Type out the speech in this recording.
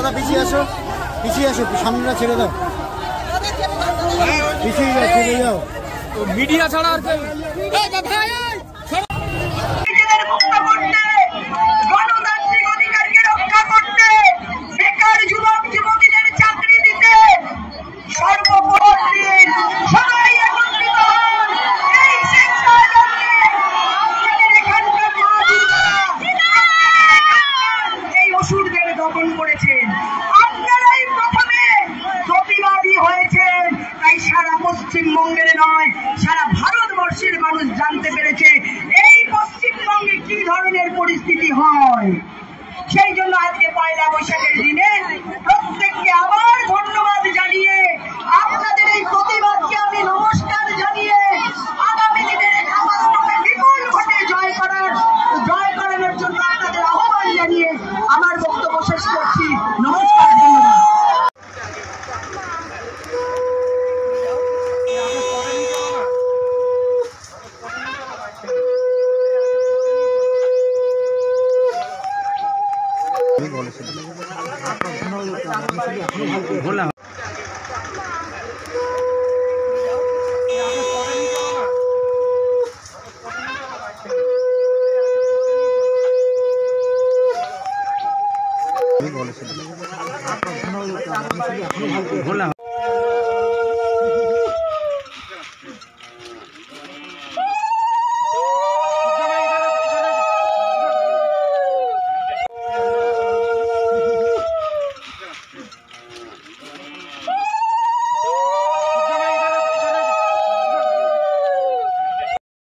দাদা পিছিয়ে আসো, সামনেটা ছেড়ে দাও, পিছিয়ে যাও, ছেড়ে যাও। মিডিয়া ছাড়া আর কেউ গণতান্ত্রিক অধিকারকে রক্ষা করতে, বেকার যুবক যুবতীদের চাকরি দিতে সর্বোপরি সবাই একত্রিত হন। এই এই অসুরদের দমন করেছেন আপনারাই, প্রথমে প্রতিবাদী হয়েছেন। তাই সারা পশ্চিমবঙ্গের নয়, সারা ভারতবর্ষের মানুষ জানতে পেরেছে এই পশ্চিমবঙ্গে কি ধরনের পরিস্থিতি হয়। সেই জন্য আজকে পয়লা বৈশাখের দিনে প্রত্যেককে আবার ধন্যবাদ জানিয়ে, আপনাদের এই প্রতিবাদকে আমি নমস্কার জানিয়ে, আগামী দিনের রাষ্ট্রকে বিপুল ভোটে জয় করানোর জন্য আপনাদের আহ্বান জানিয়ে আমার বক্তব্য শেষ করছি। নমস্কার, ধন্যবাদ। বললাম